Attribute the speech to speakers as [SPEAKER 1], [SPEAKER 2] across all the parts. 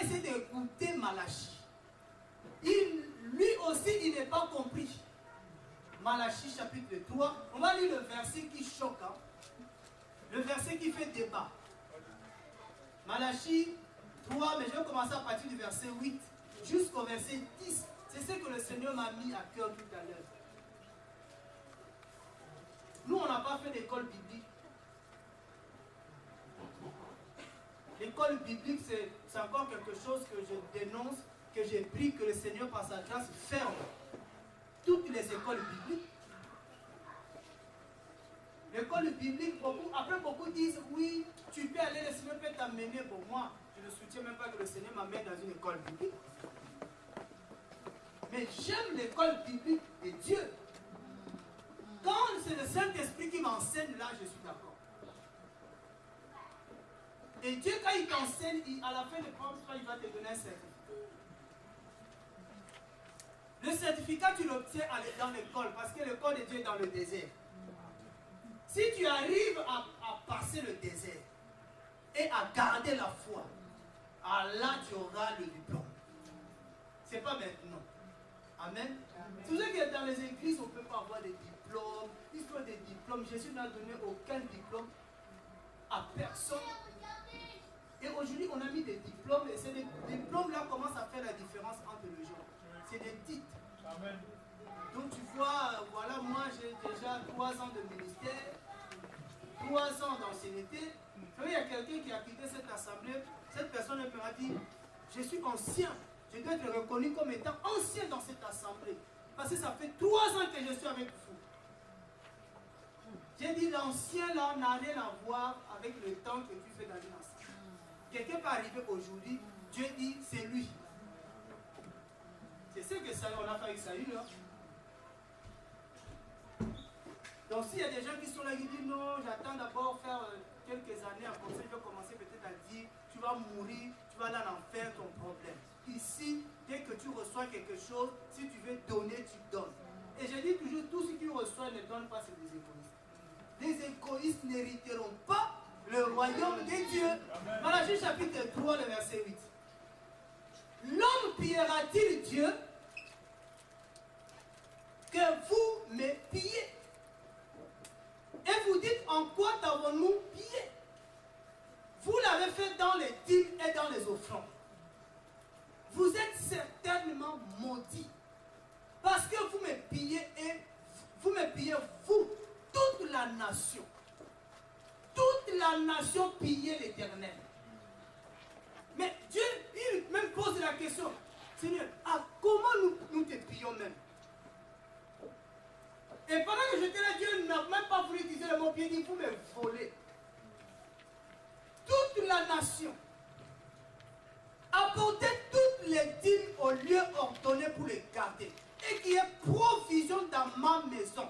[SPEAKER 1] essayer d'écouter Malachie. Lui aussi, il n'est pas compris. Malachie chapitre 3, on va lire le verset qui choque. Hein? Le verset qui fait débat. Malachie 3, mais je vais commencer à partir du verset 8 jusqu'au verset 10. C'est ce que le Seigneur m'a mis à cœur tout à l'heure. Nous, on n'a pas fait d'école biblique. L'école biblique, c'est encore quelque chose que je dénonce, que j'ai pris, que le Seigneur, par sa grâce, ferme. Toutes les écoles bibliques. L'école biblique, après beaucoup disent, oui, tu peux aller, le Seigneur peut t'amener. Pour moi, je ne soutiens même pas que le Seigneur m'amène dans une école biblique. Mais j'aime l'école biblique de Dieu. Quand c'est le Saint-Esprit qui m'enseigne, là, je suis d'accord. Et Dieu, quand il t'enseigne, à la fin de prendre, il va te donner un certificat. Le certificat, tu l'obtiens dans l'école, parce que l'école de Dieu est dans le désert. Si tu arrives à passer le désert et à garder la foi, là, tu auras le diplôme. Ce n'est pas maintenant. Amen. Vous savez que dans les églises, on ne peut pas avoir des diplômes. L'histoire des diplômes, Jésus n'a donné aucun diplôme à personne. Et aujourd'hui, on a mis des diplômes, et ces diplômes-là commencent à faire la différence entre les gens. C'est des titres. Amen. Donc tu vois, voilà, moi j'ai déjà 3 ans de ministère, 3 ans d'ancienneté. Il y a quelqu'un qui a quitté cette assemblée, cette personne m'a dit, je suis ancien, je dois être reconnu comme étant ancien dans cette assemblée. Parce que ça fait 3 ans que je suis avec vous. J'ai dit, l'ancien là n'a rien à voir avec le temps que tu fais dans une assemblée. Quelqu'un peut arriver aujourd'hui, Dieu dit, c'est lui. C'est ce que on a fait avec Saül. Hein? Donc s'il y a des gens qui sont là qui disent non, j'attends d'abord faire quelques années, après ça je vais commencer peut-être à dire, tu vas mourir, tu vas aller en enfer, ton problème. Ici, dès que tu reçois quelque chose, si tu veux donner, tu donnes. Et je dis toujours, tous ceux qui reçoivent ne donnent pas, c'est des égoïstes. Les égoïstes n'hériteront pas le royaume de Dieu. Malachie chapitre 3, le verset 8. L'homme pillera-t-il Dieu que vous me pillez? Et vous dites, en quoi t'avons-nous pillé? Vous l'avez fait dans les dîmes et dans les offrandes. Vous êtes certainement maudits. Parce que vous me pillez et vous me pillez, vous, toute la nation. Toute la nation pillait l'Éternel. Mais Dieu, il même pose la question, Seigneur, comment nous te pillons même? Et pendant que j'étais là, Dieu n'a même pas voulu utiliser le mot pied, il dit, vous me voler. Toute la nation apportait toutes les dîmes au lieu ordonné pour les garder. Et qu'il y ait provision dans ma maison.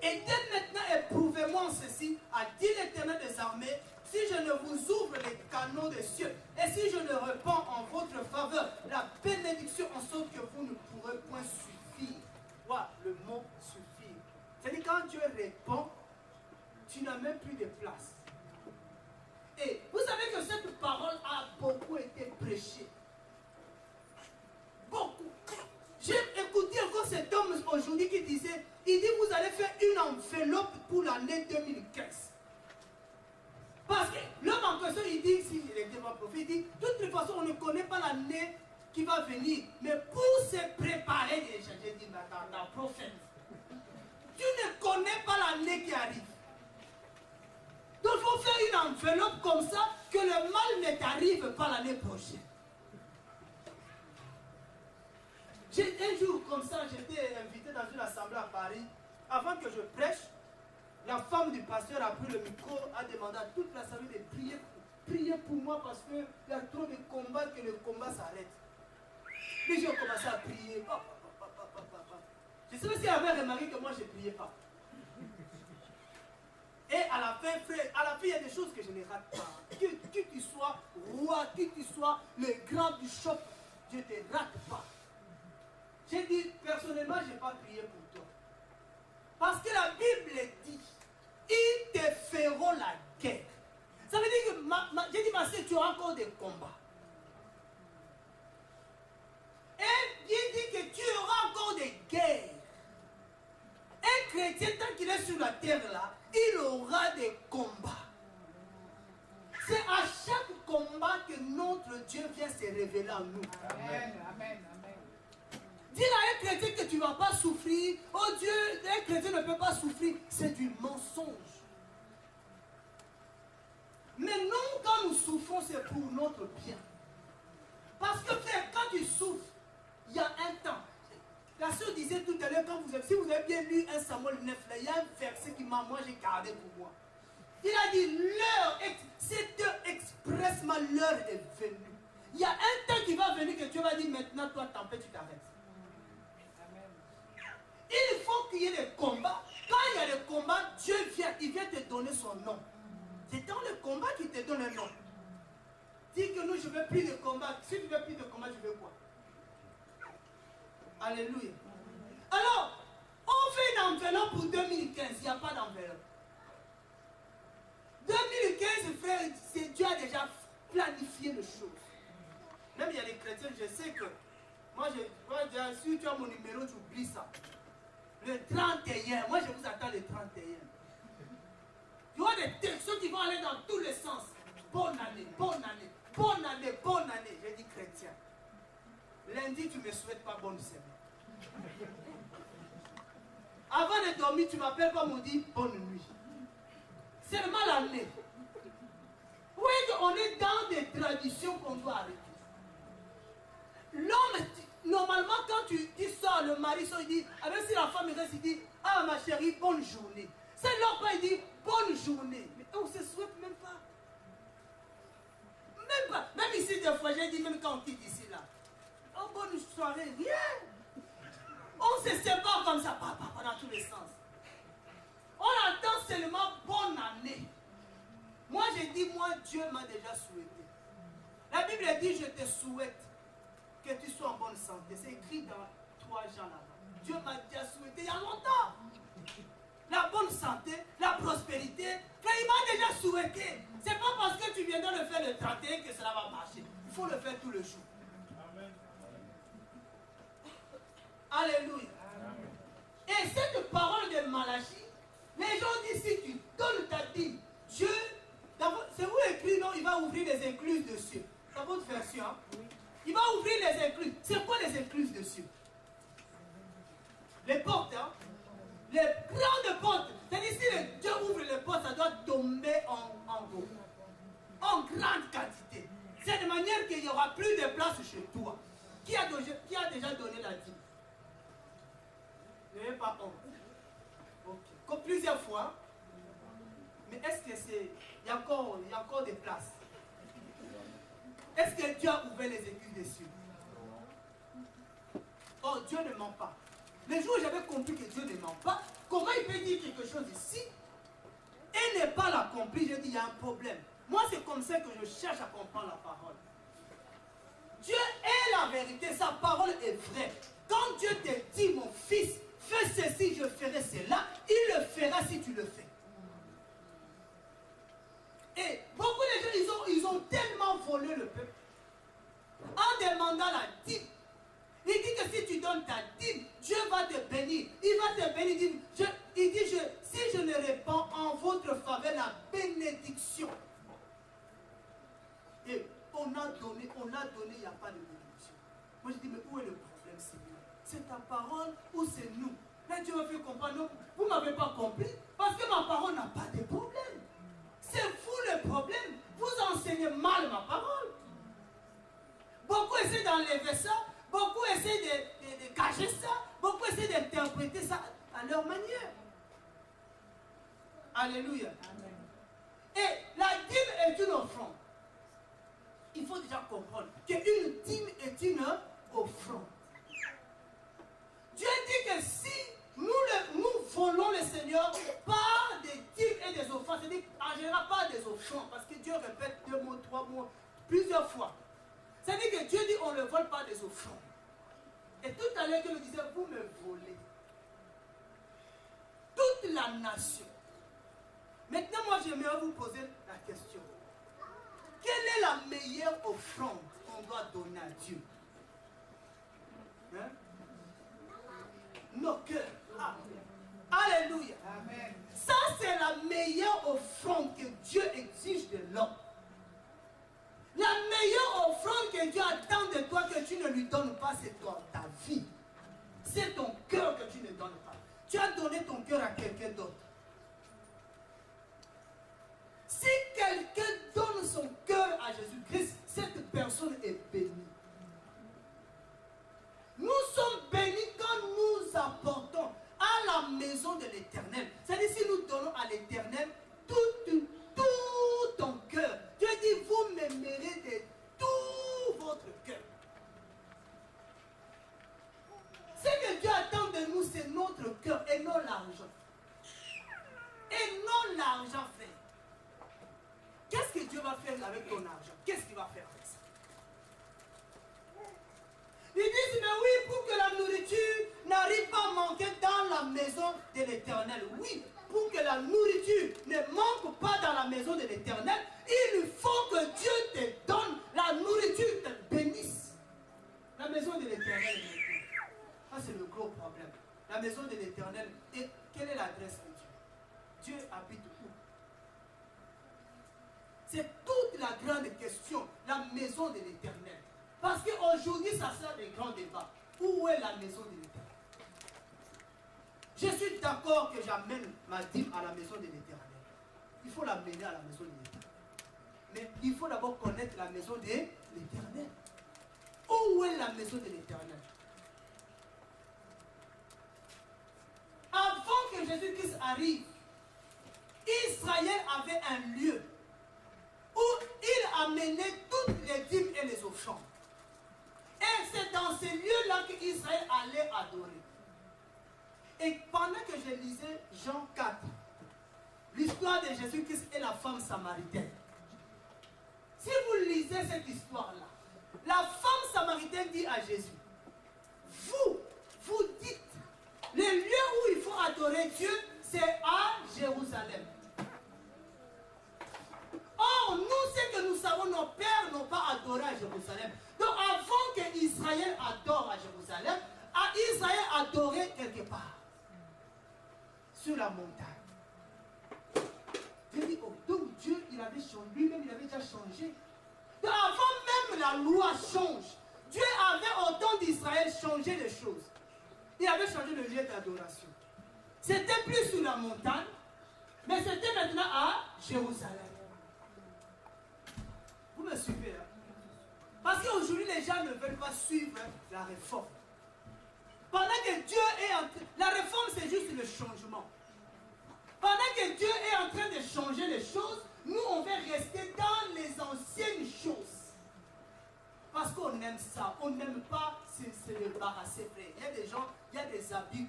[SPEAKER 1] Et dès maintenant, éprouvez-moi en ceci, a dit l'Éternel des armées, si je ne vous ouvre les canaux des cieux, et si je ne répands en votre faveur la bénédiction en sorte que vous ne pourrez point suffire. Voilà, le mot suffire. C'est-à-dire quand Dieu répond, tu n'as même plus de place. Et vous savez que cette parole a beaucoup été prêchée. Beaucoup. J'ai écouté encore cet homme aujourd'hui qui disait, il dit vous allez faire une enveloppe pour l'année 2015. Parce que l'homme en question, il dit, s'il était pas prophète, il dit, de toute façon, on ne connaît pas l'année qui va venir. Mais pour se préparer déjà, j'ai dit, mais attends, prophète, tu ne connais pas l'année qui arrive. Donc il faut faire une enveloppe comme ça, que le mal ne t'arrive pas l'année prochaine. Un jour comme ça, j'étais invité dans une assemblée à Paris. Avant que je prêche, la femme du pasteur a pris le micro, a demandé à toute l'assemblée de prier. Priez pour moi parce qu'il y a trop de combats, que le combat s'arrête. Les gens ont commencé à prier. Je ne sais pas si elle avait remarqué que moi je ne priais pas. Et à la fin, frère, à la fin, il y a des choses que je ne rate pas. Que tu sois roi, que tu sois le grand du choc, je ne te rate pas. J'ai dit, personnellement, je n'ai pas prié pour toi. Parce que la Bible dit, ils te feront la guerre. Ça veut dire que, j'ai dit, ma soeur, tu as encore des combats. chrétien, tant qu'il est sur la terre là, il aura des combats. C'est à chaque combat que notre Dieu vient se révéler en nous.
[SPEAKER 2] Amen, amen, amen.
[SPEAKER 1] Dire à un chrétien que tu ne vas pas souffrir, oh Dieu, un chrétien ne peut pas souffrir, c'est du mensonge. Mais nous, quand nous souffrons, c'est pour notre bien. Parce que frère, quand tu souffres, il y a un temps. La sœur disait tout à l'heure, si vous avez bien lu 1 Samuel 9, là, il y a un verset qui m'a, moi j'ai gardé pour moi. Il a dit, cette heure expressement, l'heure est venue. Il y a un temps qui va venir que Dieu va dire, maintenant toi, tempête, tu t'arrêtes. Il faut qu'il y ait des combats. Quand il y a des combats, Dieu vient, il vient te donner son nom. C'est dans le combat qu'il te donne un nom. Dis que nous, je ne veux plus de combat. Si tu ne veux plus de combat, tu veux quoi? Alléluia. Alors, on fait une enveloppe pour 2015. Il n'y a pas d'enveloppe. 2015, frère, Dieu a déjà planifié les choses. Même il y a des chrétiens, je sais que moi, si tu as mon numéro, tu oublies ça. Le 31, moi je vous attends le 31. Tu vois des textos qui vont aller dans tous les sens. Bonne année, bonne année, bonne année, bonne année. J'ai dit chrétien. Lundi, tu ne me souhaites pas bonne semaine. Avant de dormir, tu m'appelles pas, me dis bonne nuit. Seulement l'année. Oui, on est dans des traditions qu'on doit arrêter. L'homme, normalement, quand tu sors, le mari sort, il dit, avec si la femme reste, il dit, ah ma chérie, bonne journée. C'est l'homme qui dit, bonne journée. Mais on ne se souhaite même pas. Même pas. Même ici, des fois, j'ai dit, même quand on quitte ici, là. Oh, bonne soirée, rien. On se sépare comme ça, dans tous les sens. On attend seulement bonne année. Moi, j'ai dit, moi, Dieu m'a déjà souhaité. La Bible dit, je te souhaite que tu sois en bonne santé. C'est écrit dans 3 Jean là-bas. Dieu m'a déjà souhaité il y a longtemps. La bonne santé, la prospérité, il m'a déjà souhaité. C'est pas parce que tu viendras le faire le 31 que cela va marcher. Il faut le faire tous les jours. Amen. Alléluia. Amen. Et cette parole de Malachie, les gens disent, si tu donnes ta dîme, Dieu, c'est vous écrit, non, il va ouvrir les écluses de cieux. Dans votre version, hein? Oui. Il va ouvrir les écluses. C'est quoi les écluses de cieux? Les portes, hein? Les grandes portes. C'est-à-dire, si Dieu ouvre les portes, ça doit tomber en gros. En grande quantité. C'est de manière qu'il n'y aura plus de place chez toi. Qui a déjà donné la dîme? N'ayez pas honte. Ok. Comme plusieurs fois. Mais est-ce que c'est... Il y a encore des places. Est-ce que Dieu a ouvert les écluses des cieux? Oh, Dieu ne ment pas. Le jour où j'avais compris que Dieu ne ment pas, comment il peut dire quelque chose ici et ne pas l'accomplir? J'ai dit, il y a un problème. Moi, c'est comme ça que je cherche à comprendre la parole. Dieu est la vérité, sa parole est vraie. Quand Dieu te dit, mon fils, fais ceci, je ferai cela, il le fera si tu le fais. Et beaucoup de gens, ils ont tellement volé le peuple en demandant la dîme. Il dit que si tu donnes ta dîme, Dieu va te bénir. Il va te bénir. Il dit, si je ne répands en votre faveur la bénédiction. Et on a donné, il n'y a pas de bénédiction. Moi je dis, mais où est le problème, Seigneur? C'est ta parole ou c'est nous? Là Dieu m'a fait comprendre, non, vous ne m'avez pas compris, parce que ma parole n'a pas de problème. C'est vous le problème. Vous enseignez mal ma parole. Beaucoup essaient d'enlever ça. Beaucoup essaient de cacher ça. Beaucoup essaient d'interpréter ça à leur manière. Alléluia. Amen. Et la dîme est une offrande. Il faut déjà comprendre qu'une dîme est une offrande. Dieu dit que si nous volons le Seigneur par des dîmes et des offrandes, c'est-à-dire en général pas des offrandes, parce que Dieu répète 2 mots, 3 mots, plusieurs fois. C'est-à-dire que Dieu dit on ne vole pas des offrandes. Et tout à l'heure, Dieu nous disait, vous me volez. Toute la nation. Maintenant, moi, j'aimerais vous poser la question. Quelle est la meilleure offrande qu'on doit donner à Dieu? Hein? Nos cœurs. Alléluia. Amen. Ça, c'est la meilleure offrande que Dieu exige de l'homme. La meilleure offrande que Dieu attend de toi que tu ne lui donnes pas, c'est ta vie. C'est ton cœur que tu ne donnes pas. Tu as donné ton cœur à quelqu'un d'autre. Si quelqu'un donne son cœur à Jésus-Christ, cette personne est bénie. Nous sommes bénis quand nous apportons à la maison de l'Éternel. C'est-à-dire si nous donnons à l'Éternel tout ton cœur. Dieu dit, vous m'aimerez de tout votre cœur. Ce que Dieu attend de nous, c'est notre cœur et non l'argent. Et non l'argent, frère. Qu'est-ce que Dieu va faire avec ton argent? Qu'est-ce qu'il va faire avec ça? Ils disent, mais oui, pour que la nourriture n'arrive pas à manquer dans la maison de l'Éternel. Oui, pour que la nourriture ne manque pas dans la maison de l'Éternel, il faut que Dieu te donne la nourriture, te bénisse. La maison de l'Éternel est maintenant. Ça, c'est le gros problème. La maison de l'Éternel, et quelle est l'adresse de Dieu? Dieu habite où? C'est toute la grande question, la maison de l'Éternel. Parce qu'aujourd'hui, ça sert des grands débats. Où est la maison de l'Éternel? Je suis d'accord que j'amène ma dîme à la maison de l'Éternel. Il faut l'amener à la maison de l'Éternel. Mais il faut d'abord connaître la maison de l'Éternel. Où est la maison de l'Éternel? Avant que Jésus-Christ arrive, Israël avait un lieu où il amenait toutes les dîmes et les offrandes. Et c'est dans ces lieux-là qu'Israël allait adorer. Et pendant que je lisais Jean 4, l'histoire de Jésus-Christ et la femme samaritaine, si vous lisez cette histoire-là, la femme samaritaine dit à Jésus, vous dites, le lieu où il faut adorer Dieu, c'est à Jérusalem. Or, nous, ce que nous savons, nos pères n'ont pas adoré à Jérusalem. Donc, avant que Israël adore à Jérusalem, Israël adorait quelque part. Sur la montagne. Dieu dit, oh, donc Dieu, il avait changé, lui-même, il avait déjà changé. Donc, avant même la loi change, Dieu avait au temps d'Israël changé les choses. Il avait changé le lieu d'adoration. C'était plus sur la montagne, mais c'était maintenant à Jérusalem. Vous me suivez, hein? Parce qu'aujourd'hui, les gens ne veulent pas suivre la réforme. Pendant que Dieu est en train... La réforme, c'est juste le changement. Pendant que Dieu est en train de changer les choses, nous, on va rester dans les anciennes choses. Parce qu'on aime ça. On n'aime pas se débarrasser, frère. Il y a des gens, il y a des habits.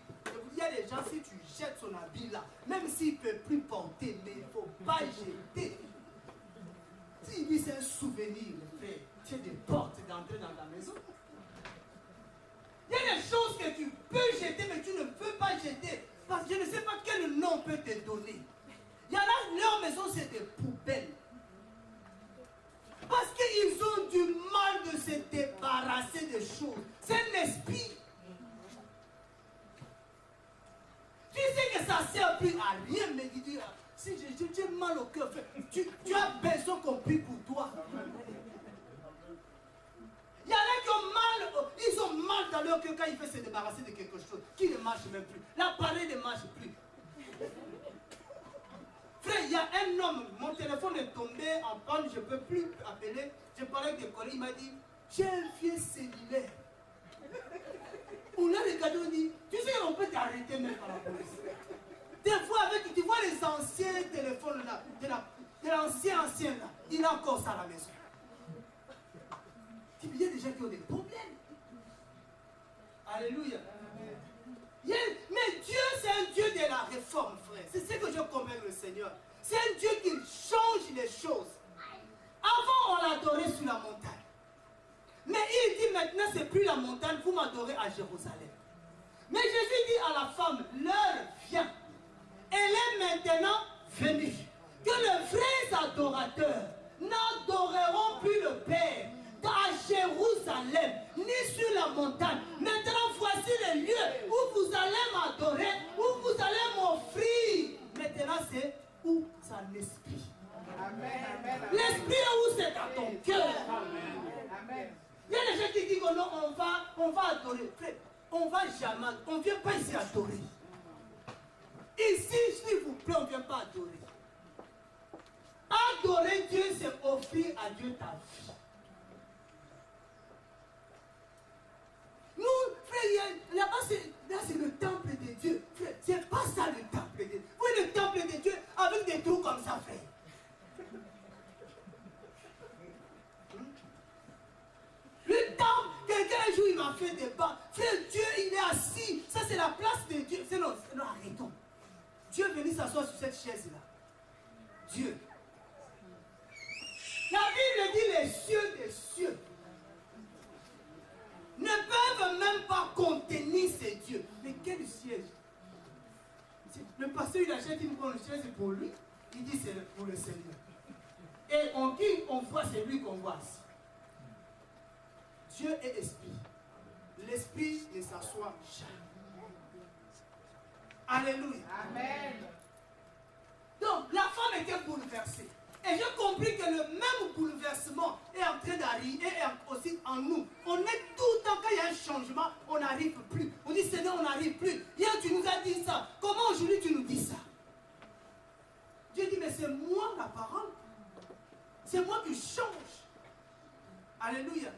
[SPEAKER 1] Il y a des gens, si tu jettes son habit là, même s'il ne peut plus porter, mais il ne faut pas jeter. S'il dit c'est un souvenir, frère, tu as des portes d'entrer dans ta maison. Il y a des choses que tu peux jeter, mais tu ne peux pas jeter. Parce que je ne sais pas quel nom on peut te donner. Il y en a, leur maison, c'est des poubelles. Parce qu'ils ont du mal de se débarrasser des choses. C'est un esprit. Tu sais que ça ne sert plus à rien, mais tu dis, si j'ai mal au cœur, tu as besoin qu'on prie pour toi. Il y en a qui ont mal, ils ont mal dans leur cœur quand ils veulent se débarrasser de quelque chose qui ne marche même plus. L'appareil ne marche plus. Frère, il y a un homme, mon téléphone est tombé en panne, je ne peux plus appeler. Je parlais avec des collègues, il m'a dit, j'ai un vieux cellulaire. On a regardé, on dit, tu sais, on peut t'arrêter même par la police. Des fois, avec, tu vois les anciens téléphones là, de l'ancien là, il a encore ça à la maison. Il y a des gens qui ont des problèmes. Alléluia. Mais Dieu, c'est un Dieu de la réforme, frère. C'est ce que je comprends le Seigneur. C'est un Dieu qui change les choses. Avant, on l'adorait sur la montagne. Mais il dit maintenant, c'est plus la montagne, vous m'adorez à Jérusalem. Mais Jésus dit à la femme, l'heure vient. Elle est maintenant venue. Que les vrais adorateurs n'adoreront plus le Père à Jérusalem, ni sur la montagne. Maintenant, voici le lieu où vous allez m'adorer, où vous allez
[SPEAKER 2] Amen.
[SPEAKER 1] Il y a des gens qui disent que non, on va adorer. Frère, on va jamais, on ne vient pas ici adorer. Ici, s'il vous plaît, on ne vient pas adorer. Adorer Dieu, c'est offrir à Dieu ta vie. Nous, frère, là c'est le temple de Dieu. Frère, c'est pas ça le temple de Dieu. Vous voyez le temple de Dieu avec des trous comme ça, frère. Le temple, quelqu'un un jour il m'a fait des bas. Frère, Dieu il est assis. Ça c'est la place de Dieu. Non, arrêtons. Dieu est venu s'asseoir sur cette chaise-là. Dieu. La Bible dit les cieux des cieux ne peuvent même pas contenir ces dieux. Mais quel siège? Le pasteur il achète une bonne chaise pour lui. Il dit c'est pour le Seigneur. Et on voit c'est lui qu'on voit assis. Dieu est esprit. L'esprit ne s'assoit jamais. Alléluia.
[SPEAKER 2] Amen.
[SPEAKER 1] Donc la femme était bouleversée. Et j'ai compris que le même bouleversement est en train d'arriver et aussi en nous. On est tout le temps, quand il y a un changement, on n'arrive plus. On dit Seigneur, on n'arrive plus. Hier tu nous as dit ça. Comment aujourd'hui tu nous dis ça? Dieu dit mais c'est moi la parole. C'est moi qui change. Alléluia.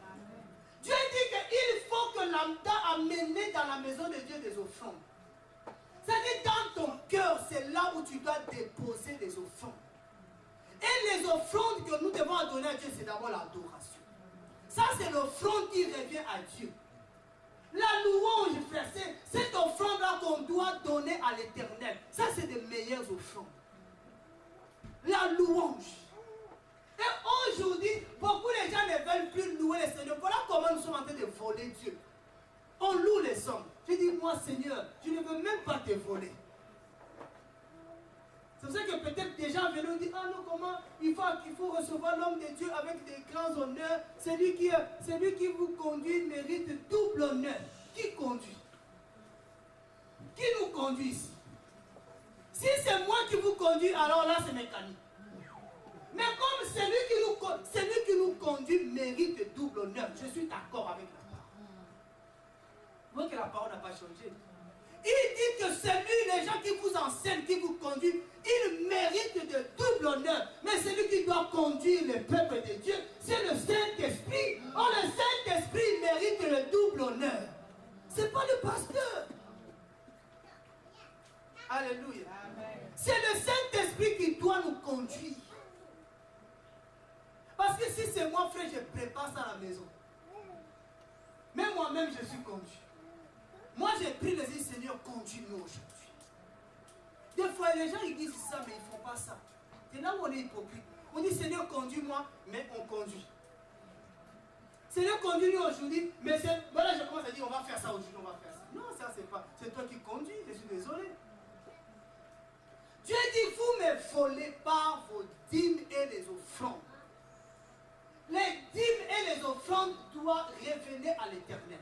[SPEAKER 1] Dieu dit qu'il faut que l'âme amène dans la maison de Dieu des offrandes. C'est-à-dire dans ton cœur, c'est là où tu dois déposer des offrandes. Et les offrandes que nous devons donner à Dieu, c'est d'abord l'adoration. Ça, c'est l'offrande qui revient à Dieu. La louange, frère, c'est cette offrande-là qu'on doit donner à l'Éternel. Ça, c'est des meilleures offrandes. La louange. Et aujourd'hui, beaucoup de gens ne veulent plus louer le Seigneur. Voilà comment nous sommes en train de voler Dieu. On loue les hommes. Je dis, moi, Seigneur, je ne veux même pas te voler. C'est pour ça que peut-être des gens viennent nous dire, ah non, comment il faut recevoir l'homme de Dieu avec des grands honneurs. Celui qui vous conduit mérite double honneur. Qui conduit? Qui nous conduit ici? Si c'est moi qui vous conduis, alors là c'est mécanique. Mais comme celui qui nous conduit mérite double honneur, je suis d'accord avec la parole. Vous voyez que la parole n'a pas changé. Il dit que celui, les gens qui vous enseignent, qui vous conduisent, ils méritent de double honneur. Mais celui qui doit conduire le peuple de Dieu, c'est le Saint-Esprit. Or, le Saint-Esprit mérite le double honneur. Ce n'est pas le pasteur. Alléluia. C'est le Saint-Esprit qui doit nous conduire. Parce que si c'est moi, frère, je prépare ça à la maison. Mais moi-même, je suis conduit. Moi, j'ai pris le Seigneur, conduis-nous aujourd'hui. Des fois, les gens ils disent ça, mais ils ne font pas ça. C'est là où on est hypocrite. On dit Seigneur, conduis-moi, mais on conduit. Seigneur, conduis-nous aujourd'hui, mais voilà, je commence à dire on va faire ça aujourd'hui, on va faire ça. Non, ça, c'est pas. C'est toi qui conduis, je suis désolé. Dieu dit vous ne volez pas vos dîmes et les offrandes. Les dîmes et les offrandes doivent revenir à l'Éternel.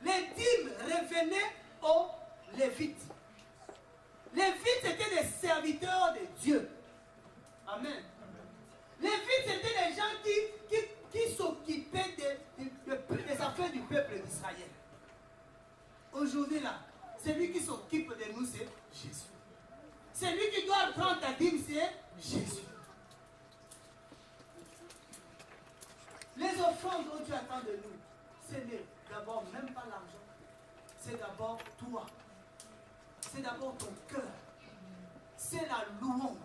[SPEAKER 1] Les dîmes revenaient aux Lévites. Les Lévites étaient des serviteurs de Dieu. Amen. Les Lévites étaient des gens qui s'occupaient des affaires du peuple d'Israël. Aujourd'hui là, celui qui s'occupe de nous, c'est Jésus. Celui qui doit prendre ta dîme, c'est Jésus. Les offrandes dont Dieu attend de nous, ce n'est d'abord même pas l'argent. C'est d'abord toi. C'est d'abord ton cœur. C'est la louange.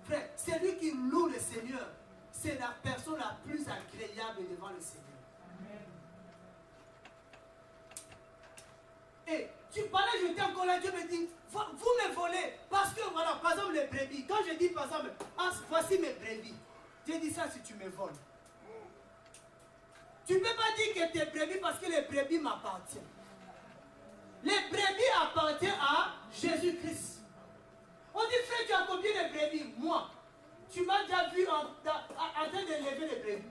[SPEAKER 1] Frère, celui qui loue le Seigneur, c'est la personne la plus agréable devant le Seigneur. Amen. Et tu parlais, j'étais encore là, Dieu me dit, vous me volez. Parce que voilà, par exemple les brebis. Quand je dis par exemple, ah, voici mes brebis. Dieu dit ça si tu me voles. Tu ne peux pas dire que tes brebis parce que les brebis m'appartiennent. Les brebis appartiennent à Jésus-Christ. On dit, frère, tu as combien de brebis? Moi. Tu m'as déjà vu en train de lever les brebis.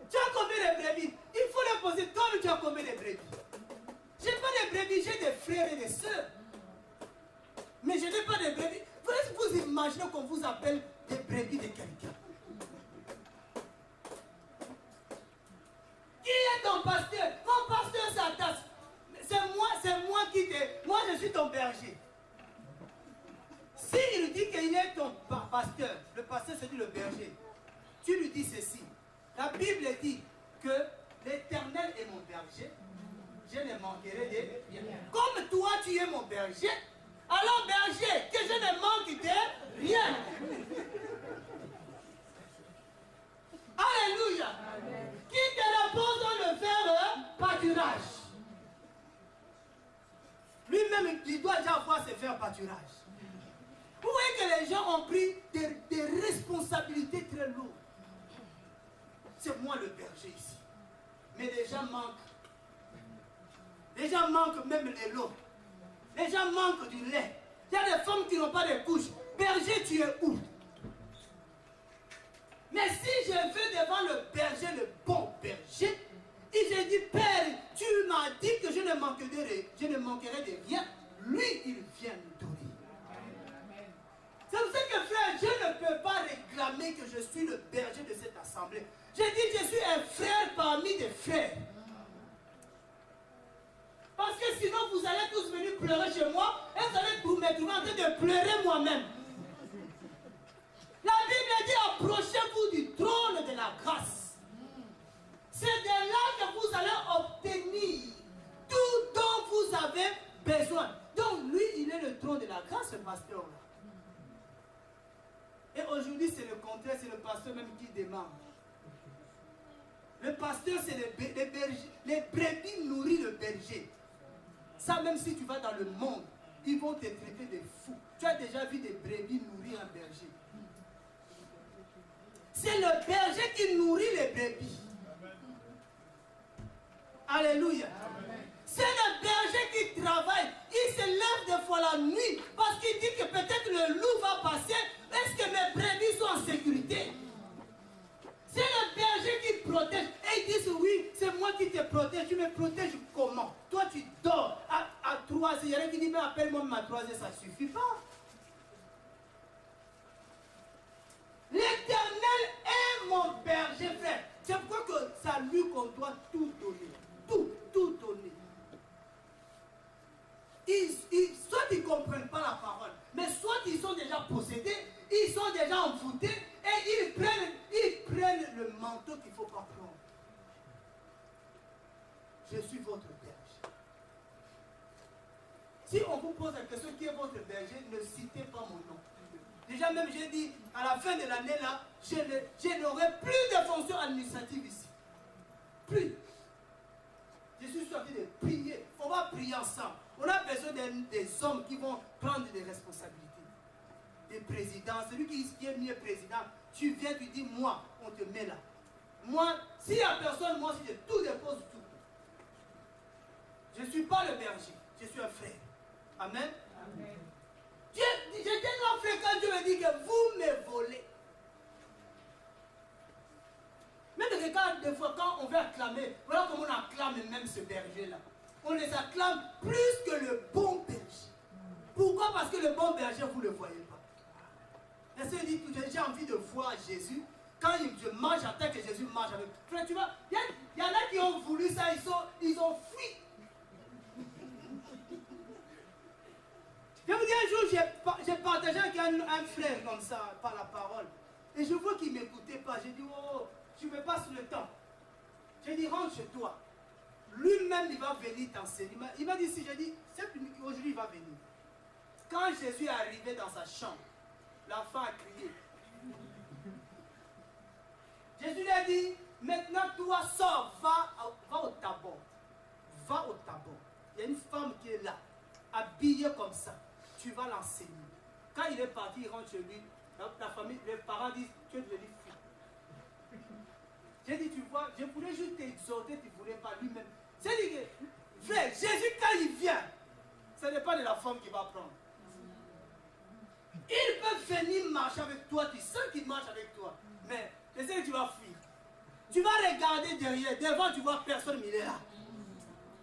[SPEAKER 1] Tu as combien de brebis? Il faut les poser. Toi, tu as combien de brebis? Je n'ai pas de brebis, j'ai des frères et des sœurs. Mais je n'ai pas de brebis. Vous vous imaginez qu'on vous appelle des brebis de quelqu'un. Qui est ton pasteur? Mon pasteur, c'est ta... C'est moi qui te... Moi, je suis ton berger. S'il dit qu'il est ton pasteur, le pasteur c'est dit le berger, tu lui dis ceci. La Bible dit que l'Éternel est mon berger, je ne manquerai de rien. Comme toi tu es mon berger, alors berger, que je ne manque de rien. Alléluia. Qui te repose dans le faire pâturage. Lui-même, il doit déjà avoir ses faire pâturage. Vous voyez que les gens ont pris des responsabilités très lourdes. C'est moi le berger ici. Mais les gens manquent. Les gens manquent même les lots. Les gens manquent du lait. Il y a des femmes qui n'ont pas de couches. Berger, tu es où? Mais si je vais devant le berger, le bon berger, et je dis, Père, tu m'as dit que je ne manquerai de rien. Lui, il vient me donner. C'est pour ça que frère, je ne peux pas réclamer que je suis le berger de cette assemblée. Je dis, je suis un frère parmi des frères. Parce que sinon, vous allez tous venir pleurer chez moi et vous allez me trouver en train de pleurer moi-même. La Bible dit, approchez-vous du trône de la grâce. C'est de là que vous allez obtenir tout dont vous avez besoin. Donc lui, il est le trône de la grâce, ce pasteur-là. Et aujourd'hui, c'est le contraire, c'est le pasteur même qui demande. Le pasteur, c'est les bergers. Les brebis nourrissent le berger. Ça, même si tu vas dans le monde, ils vont te traiter de fou. Tu as déjà vu des brebis nourrir un berger. C'est le berger qui nourrit les brebis. Alléluia. C'est le berger qui travaille. Il se lève des fois la nuit parce qu'il dit que peut-être le loup va passer. Est-ce que mes brebis sont en sécurité? C'est le berger qui protège. Et ils disent, oui, c'est moi qui te protège. Tu me protèges comment? Toi, tu dors à 3 heures. Il y en a qui disent, mais appelle-moi à 3 heures, ça ne suffit pas. L'Éternel est mon berger, frère. C'est pourquoi que c'est à lui qu'on doit tout donner. Tout donner. Soit ils ne comprennent pas la parole, mais soit ils sont déjà possédés, ils sont déjà envoûtés et ils prennent le manteau qu'il ne faut pas prendre. Je suis votre berger. Si on vous pose la question qui est votre berger, ne citez pas mon nom. Déjà même j'ai dit, à la fin de l'année là, je n'aurai plus de fonction administrative ici. Plus. Je suis sorti de prier. On va prier ensemble. On a besoin des hommes qui vont prendre des responsabilités. Des présidents. Celui qui est mieux président, tu viens, tu dis, moi, on te met là. Moi, s'il n'y a personne, moi, si je tout dépose tout. Je ne suis pas le berger, je suis un frère. Amen. Amen. J'ai tellement frère quand Dieu me dit que vous me volez. Même regarde des fois quand on veut acclamer, voilà comment on acclame même ce berger-là. On les acclame plus que le bon berger. Pourquoi? Parce que le bon berger, vous ne le voyez pas. Et c'est dit, j'ai envie de voir Jésus. Quand je marche, j'attends que Jésus marche avec. Frère, tu vois, il y en a qui ont voulu ça, ils ont fui. Je vous dis, un jour, j'ai partagé avec un frère comme ça, par la parole. Et je vois qu'il ne m'écoutait pas. J'ai dit, oh, tu me passes le temps. J'ai dit, rentre chez toi. Lui-même, il va venir t'enseigner. Il m'a dit, si j'ai dit, aujourd'hui, il va venir. Quand Jésus est arrivé dans sa chambre, l'enfant a crié. Jésus lui a dit, maintenant, toi, sors, va au tabord. Va au tabord. Il y a une femme qui est là, habillée comme ça. Tu vas l'enseigner. Quand il est parti, il rentre chez lui. La famille, les parents disent, tu es devenu fou. J'ai dit, tu vois, je voulais juste t'exhorter, tu ne voulais pas lui-même. J'ai dit que, frère, Jésus, quand il vient, ce n'est pas de la femme qui va prendre. Il peut venir marcher avec toi, tu sens qu'il marche avec toi. Mais, tu sais que tu vas fuir. Tu vas regarder derrière, devant, tu vois personne, mais il est là.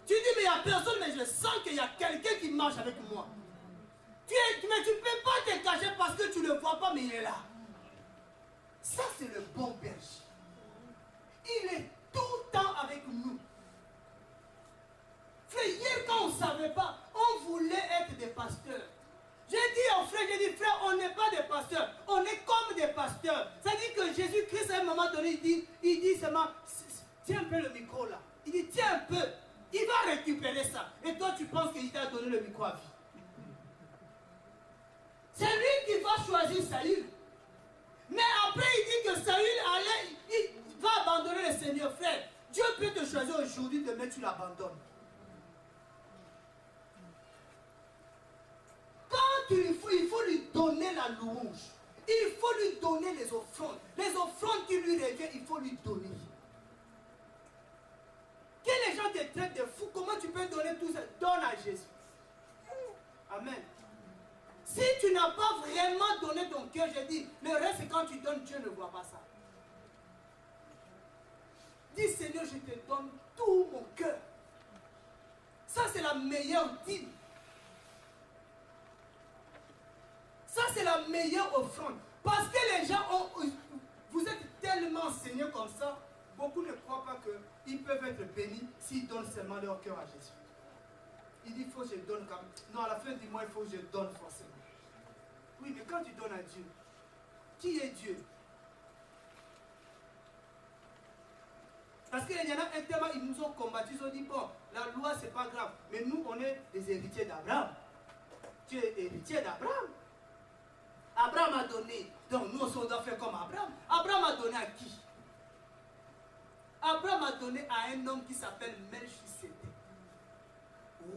[SPEAKER 1] Tu dis, mais il n'y a personne, mais je sens qu'il y a quelqu'un qui marche avec moi. Tu Mais tu ne peux pas te cacher parce que tu ne le vois pas, mais il est là. Ça, c'est le bon berger. Il est tout le temps avec nous. Frère, hier, quand on ne savait pas, on voulait être des pasteurs. J'ai dit aux frères, j'ai dit, frère, on n'est pas des pasteurs, on est comme des pasteurs. C'est-à-dire que Jésus-Christ, à un moment donné, il dit seulement, tiens un peu le micro là. Il dit, tiens un peu. Il va récupérer ça. Et toi, tu penses qu'il t'a donné le micro à vie. C'est lui qui va choisir Saül. Mais après, il dit que Saül il va abandonner le Seigneur. Frère, Dieu peut te choisir aujourd'hui, demain tu l'abandonnes. Quand il faut lui donner la louange, il faut lui donner les offrandes. Les offrandes qui lui reviennent, il faut lui donner. Que les gens te traitent de fou, comment tu peux donner tout ça? Donne à Jésus. Amen. Si tu n'as pas vraiment donné ton cœur, je dis, le reste, c'est quand tu donnes, Dieu ne voit pas ça. Dis, Seigneur, je te donne tout mon cœur. Ça, c'est la meilleure dîme. Ça, c'est la meilleure offrande. Parce que les gens vous êtes tellement enseignés comme ça, beaucoup ne croient pas qu'ils peuvent être bénis s'ils donnent seulement leur cœur à Jésus. Il dit, il faut que je donne quand même. Non, à la fin du mois, il faut que je donne forcément. Oui, mais quand tu donnes à Dieu, qui est Dieu? Parce qu'il y en a un tellement, ils nous ont combattu, ils ont dit, bon, la loi, c'est pas grave. Mais nous, on est des héritiers d'Abraham. Tu es héritier d'Abraham. Abraham a donné. Donc, nous, on doit faire comme Abraham. Abraham a donné à qui? Abraham a donné à un homme qui s'appelle Melchisedec,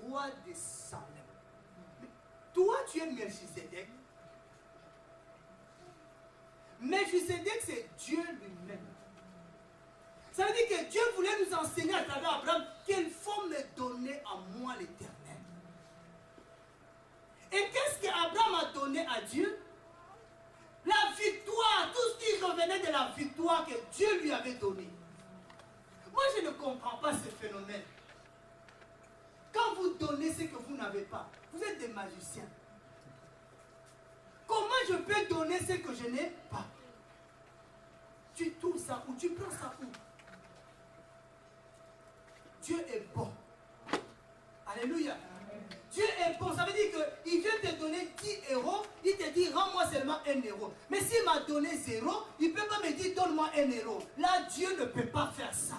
[SPEAKER 1] roi de Salem. Mais toi, tu es Melchisedec. Melchisedec, c'est Dieu lui-même. Ça veut dire que Dieu voulait nous enseigner à travers Abraham qu'il faut me donner à moi l'Éternel. Et qu'est-ce qu'Abraham a donné à Dieu? La victoire, tout ce qui revenait de la victoire que Dieu lui avait donnée. Moi, je ne comprends pas ce phénomène. Quand vous donnez ce que vous n'avez pas, vous êtes des magiciens. Comment je peux donner ce que je n'ai pas? Tu trouves ça où? Tu prends ça où? Dieu est bon. Alléluia. Dieu est bon. Ça veut dire qu'il vient te donner 10 euros. Il te dit, rends-moi seulement 1 euro. Mais s'il m'a donné 0, il ne peut pas me dire, donne-moi 1 euro. Là, Dieu ne peut pas faire ça.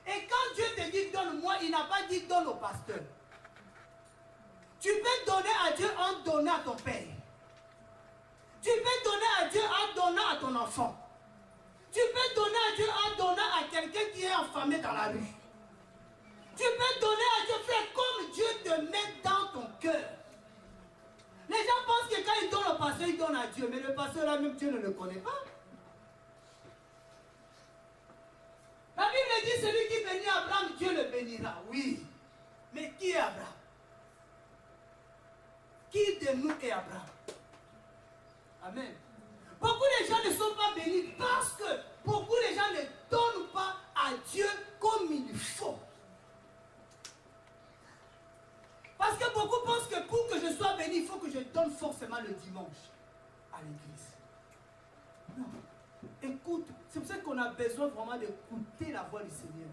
[SPEAKER 1] Et quand Dieu te dit, donne-moi, il n'a pas dit, donne au pasteur. Tu peux donner à Dieu en donnant à ton père. Tu peux donner à Dieu en donnant à ton enfant. Tu peux donner à Dieu en donnant à quelqu'un qui est affamé dans la rue. Tu peux donner à Dieu, frère, comme Dieu te met dans ton cœur. Les gens pensent que quand ils donnent au pasteur, ils donnent à Dieu. Mais le pasteur là, même Dieu ne le connaît pas. La Bible dit, celui qui bénit Abraham, Dieu le bénira. Oui. Mais qui est Abraham? Qui de nous est Abraham? Amen. Beaucoup de gens ne sont pas bénis parce que beaucoup de gens ne donnent pas à Dieu comme il faut. Parce que beaucoup pensent que pour que je sois béni, il faut que je donne forcément le dimanche à l'église. Non. Écoute, c'est pour ça qu'on a besoin vraiment d'écouter la voix du Seigneur.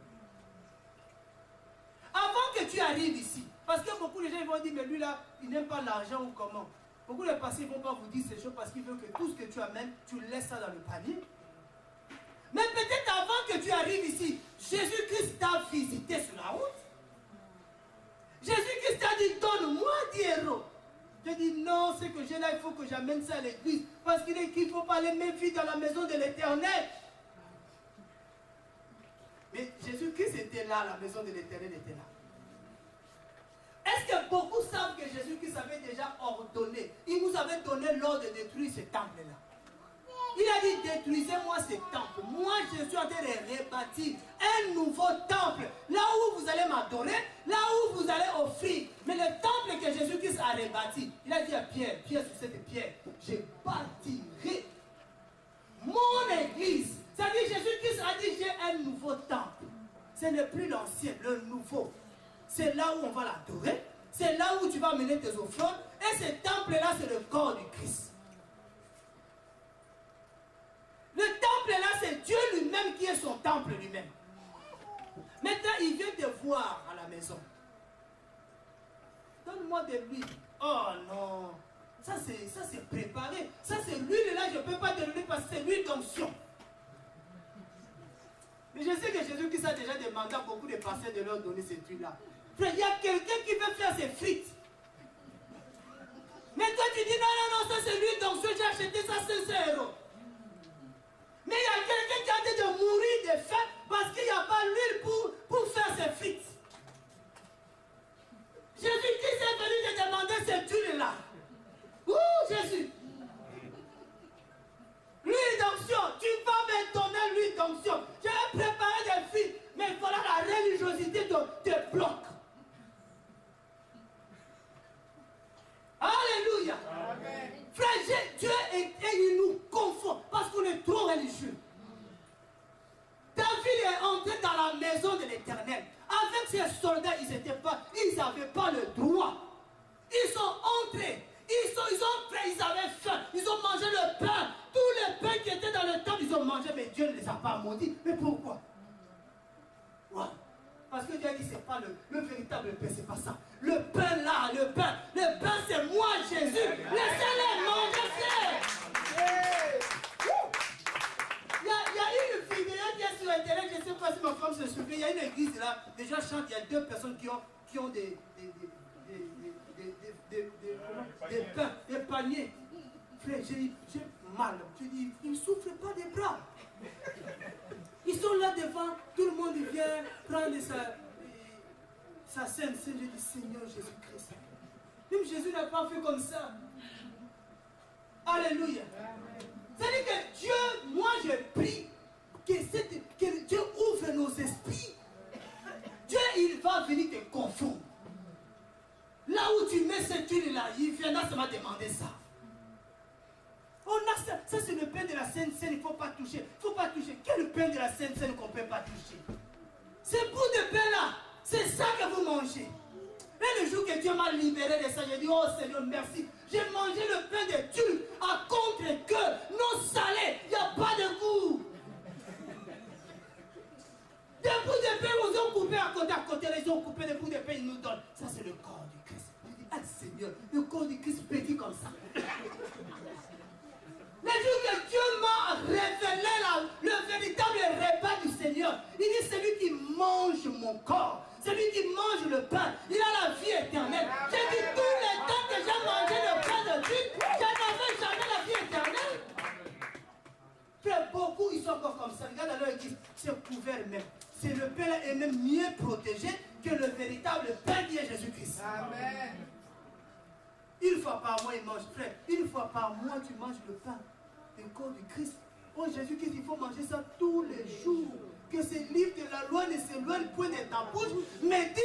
[SPEAKER 1] Avant que tu arrives ici, parce que beaucoup de gens vont dire, mais lui là, il n'aime pas l'argent ou comment. Beaucoup de pasteurs ne vont pas vous dire ces choses parce qu'ils veulent que tout ce que tu amènes, tu laisses ça dans le panier. Mais peut-être avant que tu arrives ici, Jésus-Christ t'a visité sur la route. Jésus-Christ t'a dit, donne-moi 10 euros. Je dis, non, ce que j'ai là, il faut que j'amène ça à l'église. Parce qu'il ne faut pas aller même vite dans la maison de l'Éternel. Mais Jésus-Christ était là, la maison de l'Éternel était là. Est-ce que beaucoup savent que Jésus-Christ avait déjà ordonné? Il nous avait donné l'ordre de détruire ce temple-là. Il a dit, détruisez-moi ce temple. Moi, je suis en train de rebâtir un nouveau temple. Là où vous allez m'adorer, là où vous allez offrir. Mais le temple que Jésus-Christ a rebâti, il a dit à Pierre, Pierre sur cette pierre, je bâtirai mon église. C'est-à-dire, Jésus-Christ a dit, j'ai un nouveau temple. Ce n'est plus l'ancien, le nouveau. C'est là où on va l'adorer, c'est là où tu vas mener tes offrandes. Et ce temple-là, c'est le corps du Christ. Le temple-là, c'est Dieu lui-même qui est son temple lui-même. Maintenant, il vient te voir à la maison. Donne-moi de l'huile. Oh non. Ça, c'est préparé. Ça, c'est l'huile là, je ne peux pas te donner parce que c'est l'huile d'onction. Mais je sais que Jésus-Christ a déjà demandé à beaucoup de pasteurs de leur donner cette huile-là. Frère, il y a quelqu'un qui veut faire ses frites. Mais toi, tu dis non, ça c'est l'huile d'onction, j'ai acheté ça 500 €. Mais il y a quelqu'un qui a dit de mourir de faim parce qu'il n'y a pas l'huile pour faire ses frites. Jésus-Christ est venu te demander cette huile-là. Ouh, Jésus. L'huile d'onction, tu vas me donner l'huile d'onction. Je vais préparer des frites, mais il faudra la religiosité te bloque. Alléluia. Amen. Frère, Dieu il nous confond parce qu'on est trop religieux. David est entré dans la maison de l'Éternel. Avec ses soldats, ils n'avaient pas le droit. Ils sont entrés. Ils avaient faim. Ils ont mangé le pain. Tous les pains qui étaient dans le temple, ils ont mangé, mais Dieu ne les a pas maudits. Mais pourquoi? Ouais. Parce que Dieu a dit, c'est pas le véritable pain, c'est pas ça. Le pain là, le pain c'est moi, Jésus. Laissez-les manger, frère. Il y a une vidéo qui est sur Internet, je ne sais pas si ma femme se souvient. Il y a une église là, déjà chante, il y a 2 personnes qui ont des pains, des paniers. Frère, j'ai mal. Je dis, ils ne souffrent pas des bras. Ils sont là devant, tout le monde vient prendre sa scène. Je dis, Seigneur Jésus-Christ. Même Jésus n'a pas fait comme ça. Alléluia. C'est-à-dire que Dieu, moi je prie que Dieu ouvre nos esprits. Dieu, il va venir te confondre. Là où tu mets cette huile-là, il viendra seulement demander ça. On a ça, c'est le pain de la Sainte Seine, il ne faut pas toucher. Il ne faut pas toucher. Quel pain de la Sainte Seine qu'on ne peut pas toucher? Ce bout de pain-là, c'est ça que vous mangez. Et le jour que Dieu m'a libéré de ça, j'ai dit, oh Seigneur, merci. J'ai mangé le pain de Dieu à contre-cœur, non salé, il n'y a pas de goût. Des bouts de pain, ils ont coupé à côté, ils ont coupé des bouts de pain, ils nous donnent. Ça, c'est le corps du Christ. Je dis, ah Seigneur, le corps du Christ petit comme ça. Le jour que Dieu m'a révélé le véritable repas du Seigneur, il dit, celui qui mange mon corps, celui qui mange le pain, il a la vie éternelle. J'ai dit, tous les temps que j'ai mangé le pain de Dieu, je n'avais jamais la vie éternelle. Frère, beaucoup, ils sont encore comme ça. Regarde leur église, c'est couvert même. C'est le pain là est même mieux protégé que le véritable pain qui est Jésus-Christ. Amen. Une fois par mois, il mange, frère. Une fois par mois, tu manges le pain, le corps du Christ. Oh Jésus-Christ, il faut manger ça tous les jours. Que ces livres de la loi ne s'éloignent point de ta bouche, mais dis